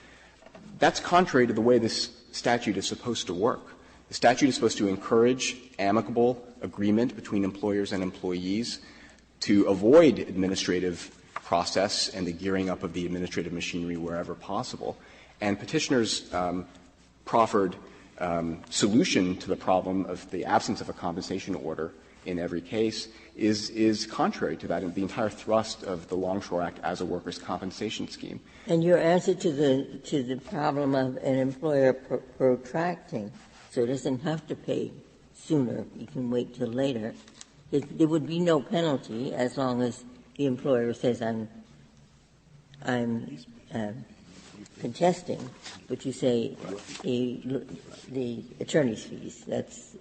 That's contrary to the way this statute is supposed to work. The statute is supposed to encourage amicable agreement between employers and employees to avoid administrative process and the gearing up of the administrative machinery wherever possible. And Petitioner's proffered solution to the problem of the absence of a compensation order in every case is contrary to that and the entire thrust of the Longshore Act as a workers' compensation scheme. And your answer to the problem of an employer protracting, so it doesn't have to pay sooner, you can wait till later, there would be no penalty as long as the employer says I'm contesting, but you say the attorney's fees.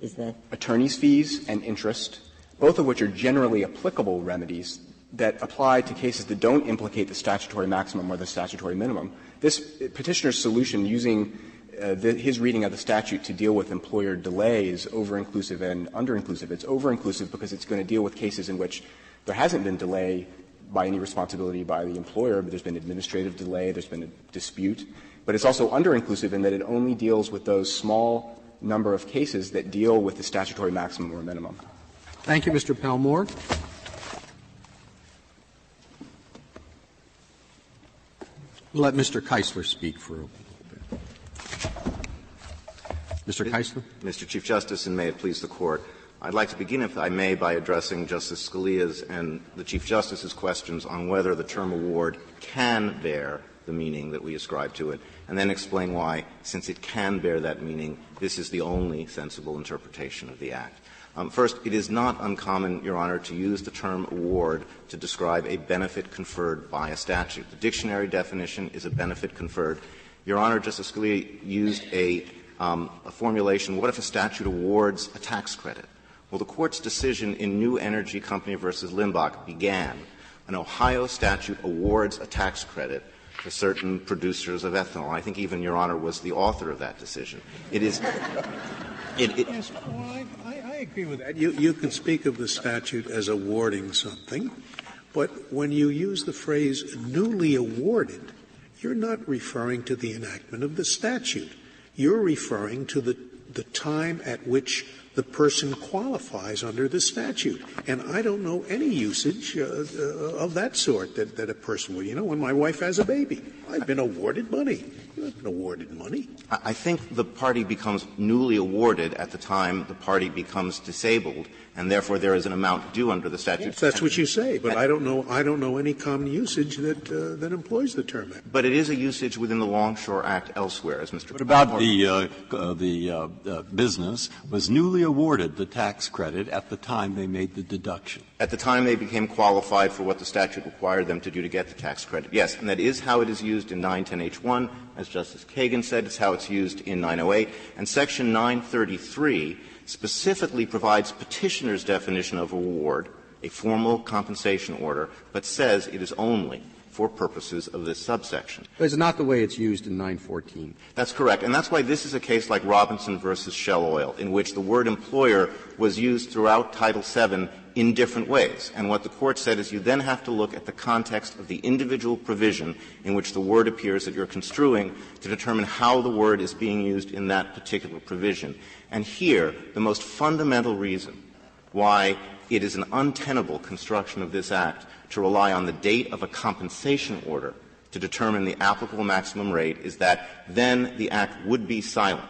Is that attorney's fees and interest, both of which are generally applicable remedies that apply to cases that don't implicate the statutory maximum or the statutory minimum. This Petitioner's solution, using his reading of the statute to deal with employer delay, is over-inclusive and under-inclusive. It's over-inclusive because it's going to deal with cases in which there hasn't been delay by any responsibility by the employer, but there's been administrative delay, there's been a dispute. But it's also under-inclusive in that it only deals with those small number of cases that deal with the statutory maximum or minimum. Thank you, Mr. Pelmore. We'll let Mr. Keisler speak for a little bit. Mr. Keisler? Mr. Chief Justice, and may it please the Court, I'd like to begin, if I may, by addressing Justice Scalia's and the Chief Justice's questions on whether the term award can bear the meaning that we ascribe to it, and then explain why, since it can bear that meaning, this is the only sensible interpretation of the Act. First, it is not uncommon, Your Honor, to use the term award to describe a benefit conferred by a statute. The dictionary definition is a benefit conferred. Your Honor, Justice Scalia used a formulation, what if a statute awards a tax credit? Well, the Court's decision in New Energy Company v. Limbach began. An Ohio statute awards a tax credit for certain producers of ethanol. I think even Your Honor was the author of that decision. It is Yes, well, I agree with that. You can speak of the statute as awarding something, but when you use the phrase newly awarded, you're not referring to the enactment of the statute. You're referring to the time at which the person qualifies under the statute. And I don't know any usage of that sort that a person would. When my wife has a baby, I've been awarded money. You haven't been awarded money. I think the party becomes newly awarded at the time the party becomes disabled, and therefore there is an amount due under the statute. Yes, that's what you say, but I don't know any common usage that employs the term. But it is a usage within the Longshore Act elsewhere, as Mr. What about the business was newly awarded the tax credit at the time they made the deduction? At the time they became qualified for what the statute required them to do to get the tax credit. Yes, and that is how it is used in 910H1. As Justice Kagan said, it's how it's used in 908. And Section 933 specifically provides petitioner's definition of award, a formal compensation order, but says it is only for purposes of this subsection. But it's not the way it's used in 914. That's correct. And that's why this is a case like Robinson versus Shell Oil, in which the word employer was used throughout Title VII in different ways. And what the Court said is you then have to look at the context of the individual provision in which the word appears that you're construing to determine how the word is being used in that particular provision. And here, the most fundamental reason why it is an untenable construction of this Act to rely on the date of a compensation order to determine the applicable maximum rate is that then the Act would be silent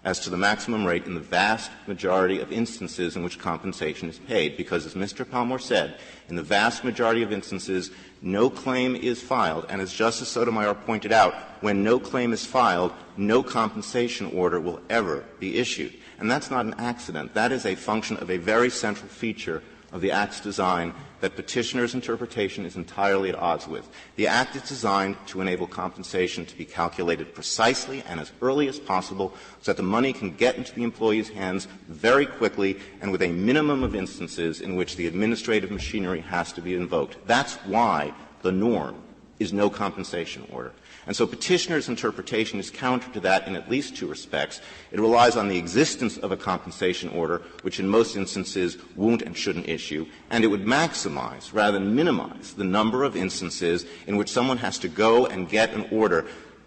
as to the maximum rate in the vast majority of instances in which compensation is paid, because, as Mr. Palmore said, in the vast majority of instances, no claim is filed, and as Justice Sotomayor pointed out, when no claim is filed, no compensation order will ever be issued. And that's not an accident. That is a function of a very central feature of the Act's design that petitioner's interpretation is entirely at odds with. The Act is designed to enable compensation to be calculated precisely and as early as possible so that the money can get into the employee's hands very quickly and with a minimum of instances in which the administrative machinery has to be invoked. That's why the norm is no compensation order. And so petitioner's interpretation is counter to that in at least two respects. It relies on the existence of a compensation order, which in most instances won't and shouldn't issue, and it would maximize rather than minimize the number of instances in which someone has to go and get an order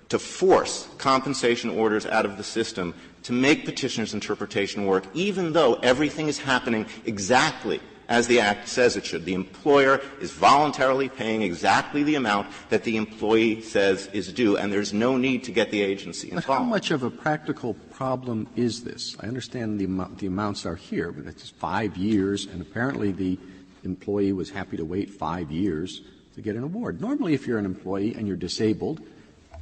to force compensation orders out of the system to make petitioner's interpretation work, even though everything is happening exactly as the Act says it should. The employer is voluntarily paying exactly the amount that the employee says is due, and there's no need to get the agency involved. But how much of a practical problem is this? I understand the amounts are here, but it's 5 years, and apparently the employee was happy to wait 5 years to get an award. Normally, if you're an employee and you're disabled,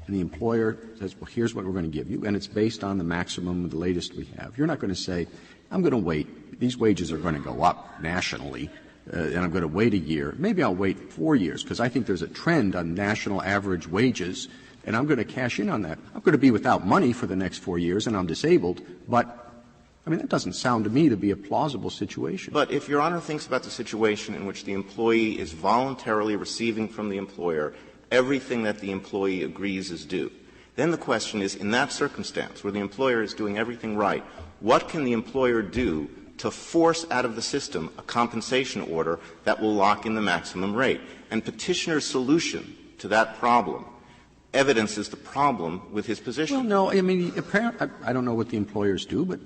and the employer says, well, here's what we're going to give you, and it's based on the maximum, the latest we have, you're not going to say, I'm going to wait. These wages are going to go up nationally, and I'm going to wait a year. Maybe I'll wait 4 years, because I think there's a trend on national average wages, and I'm going to cash in on that. I'm going to be without money for the next 4 years, and I'm disabled, but that doesn't sound to me to be a plausible situation. But if Your Honor thinks about the situation in which the employee is voluntarily receiving from the employer everything that the employee agrees is due, then the question is, in that circumstance where the employer is doing everything right, what can the employer do to force out of the system a compensation order that will lock in the maximum rate? And petitioner's solution to that problem evidences the problem with his position. Well, no, apparently, I don't know what the employers do, but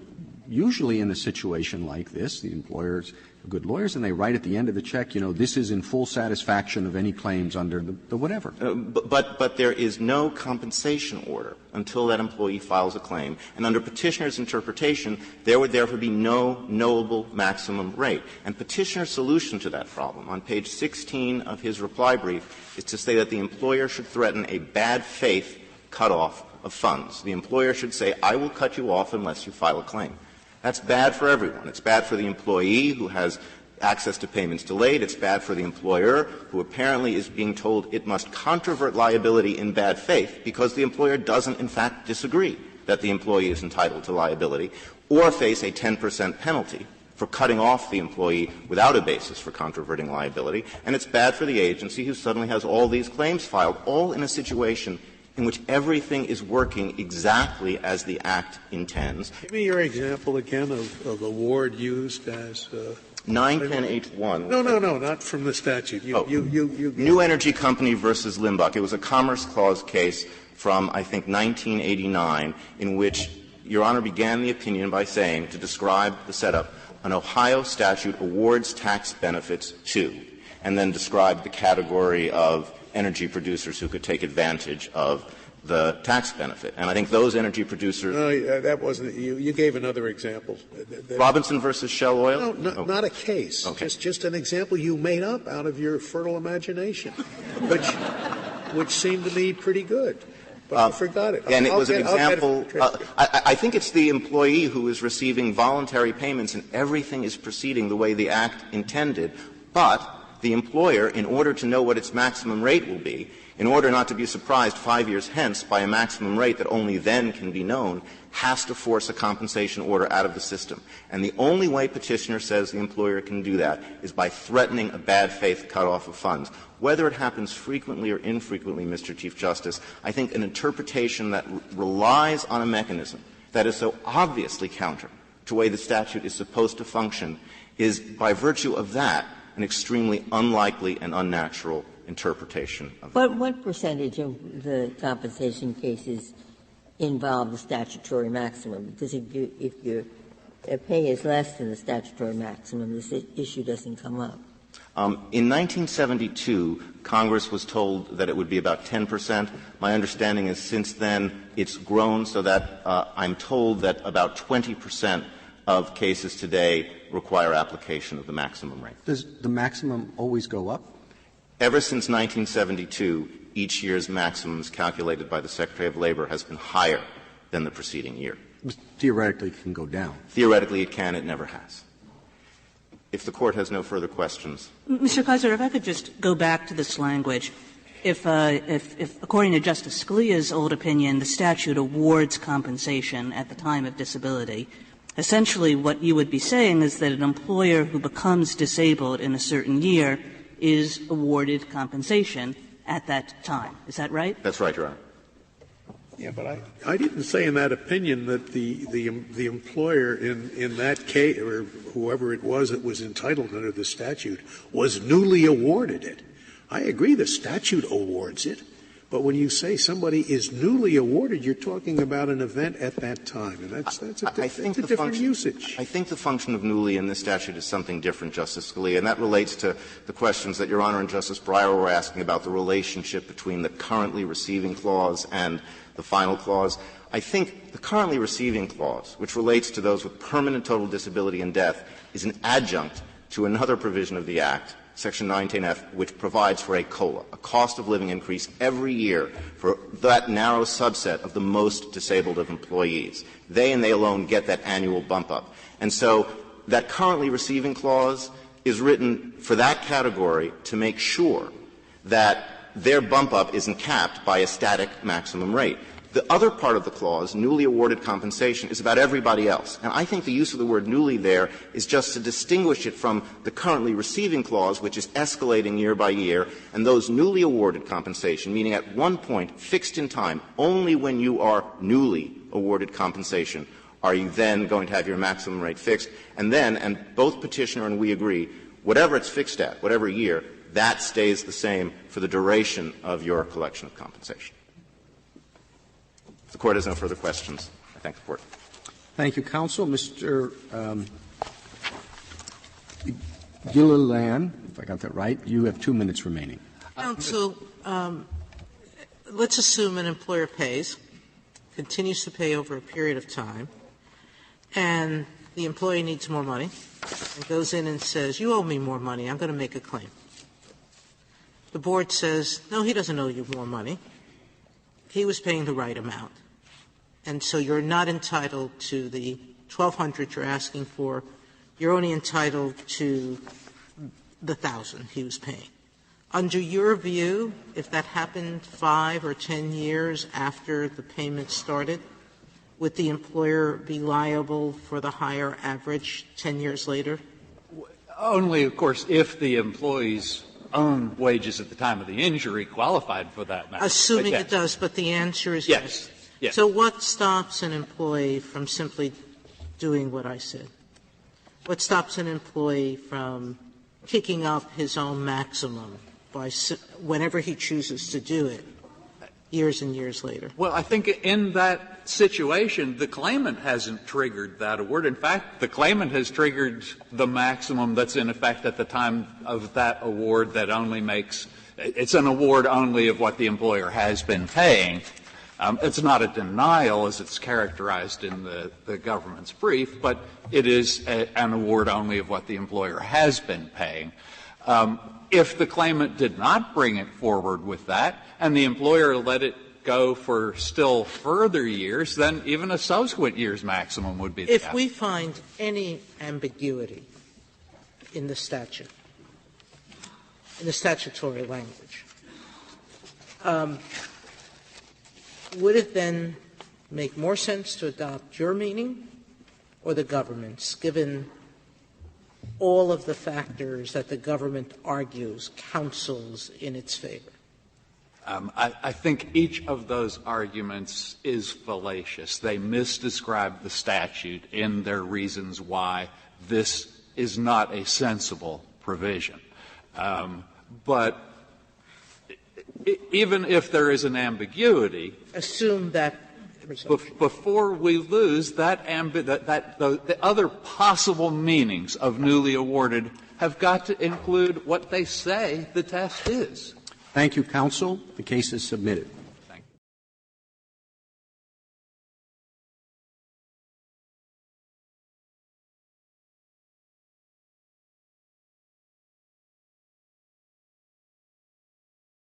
usually in a situation like this, the employers are good lawyers, and they write at the end of the check, this is in full satisfaction of any claims under the whatever. But there is no compensation order until that employee files a claim. And under petitioner's interpretation, there would therefore be no knowable maximum rate. And petitioner's solution to that problem on page 16 of his reply brief is to say that the employer should threaten a bad faith cutoff of funds. The employer should say, I will cut you off unless you file a claim. That's bad for everyone. It's bad for the employee who has access to payments delayed. It's bad for the employer who apparently is being told it must controvert liability in bad faith because the employer doesn't in fact disagree that the employee is entitled to liability, or face a 10% penalty for cutting off the employee without a basis for controverting liability. And it's bad for the agency who suddenly has all these claims filed, all in a situation in which everything is working exactly as the Act intends. Give me your example again of a word used as 910H1. No, not from the statute. New Energy Company versus Limbach. It was a Commerce Clause case from, I think, 1989, in which Your Honor began the opinion by saying, to describe the setup, an Ohio statute awards tax benefits to, and then described the category of energy producers who could take advantage of the tax benefit. And I think those energy producers. No, that wasn't you. You gave another example. Robinson versus Shell Oil? No, not a case. Okay. Just an example you made up out of your fertile imagination, which seemed to me pretty good. But I forgot it. And it was an example. I think it's the employee who is receiving voluntary payments and everything is proceeding the way the Act intended, but the employer, in order to know what its maximum rate will be, in order not to be surprised 5 years hence by a maximum rate that only then can be known, has to force a compensation order out of the system. And the only way Petitioner says the employer can do that is by threatening a bad faith cutoff of funds. Whether it happens frequently or infrequently, Mr. Chief Justice, I think an interpretation that relies on a mechanism that is so obviously counter to the way the statute is supposed to function is, by virtue of that, an extremely unlikely and unnatural interpretation of But what percentage of the compensation cases involve the statutory maximum? Because if your pay is less than the statutory maximum, this issue doesn't come up. In 1972, Congress was told that it would be about 10%. My understanding is since then it's grown so that I'm told that about 20% of cases today require application of the maximum rate. Does the maximum always go up? Ever since 1972, each year's maximums calculated by the Secretary of Labor has been higher than the preceding year. Theoretically, it can go down. Theoretically, it can. It never has. If the Court has no further questions. Mr. Kaiser, if I could just go back to this language. If according to Justice Scalia's old opinion, the statute awards compensation at the time of disability, essentially what you would be saying is that an employer who becomes disabled in a certain year is awarded compensation at that time. Is that right? That's right, Your Honor. Yeah, but I didn't say in that opinion that the employer in that case, or whoever it was that was entitled under the statute, was newly awarded it. I agree the statute awards it, but when you say somebody is newly awarded, you're talking about an event at that time, and that's a different usage. I think the function of newly in this statute is something different, Justice Scalia, and that relates to the questions that Your Honor and Justice Breyer were asking about the relationship between the currently receiving clause and the final clause. I think the currently receiving clause, which relates to those with permanent total disability and death, is an adjunct to another provision of the Act, Section 910F, which provides for a COLA, a cost of living increase every year for that narrow subset of the most disabled of employees. They and they alone get that annual bump up. And so that currently receiving clause is written for that category to make sure that their bump up isn't capped by a static maximum rate. The other part of the clause, newly awarded compensation, is about everybody else. And I think the use of the word newly there is just to distinguish it from the currently receiving clause, which is escalating year by year, and those newly awarded compensation, meaning at one point, fixed in time, only when you are newly awarded compensation are you then going to have your maximum rate fixed. And then, and both Petitioner and we agree, whatever it's fixed at, whatever year, that stays the same for the duration of your collection of compensation. If the Court has no further questions, I thank the Court. Thank you, counsel. Mr. Gilliland, if I got that right, you have 2 minutes remaining. Counsel, let's assume an employer pays, continues to pay over a period of time, and the employee needs more money and goes in and says, you owe me more money, I'm going to make a claim. The board says, no, he doesn't owe you more money. He was paying the right amount. And so you're not entitled to the $1,200 you're asking for. You're only entitled to the $1,000 he was paying. Under your view, if that happened 5 or 10 years after the payment started, would the employer be liable for the higher average 10 years later? Only, of course, if the employee's own wages at the time of the injury qualified for that matter. Assuming it does, but the answer is yes. Yes. So what stops an employee from simply doing what I said? What stops an employee from kicking up his own maximum by whenever he chooses to do it? years and years later? Well, I think in that situation, the claimant hasn't triggered that award. In fact, the claimant has triggered the maximum that's in effect at the time of that award that only makes — it's an award only of what the employer has been paying. It's not a denial as it's characterized in the government's brief, but it is an award only of what the employer has been paying. If the claimant did not bring it forward with that and the employer let it go for still further years, then even a subsequent year's maximum would be the If we find any ambiguity in the statute, in the statutory language, would it then make more sense to adopt your meaning or the government's, given all of the factors that the government argues counsels in its favor? I think each of those arguments is fallacious. They misdescribe the statute in their reasons why this is not a sensible provision. But even if there is an ambiguity, assume that before we lose that the other possible meanings of newly awarded have got to include what they say the test is. Thank you, counsel. The case is submitted.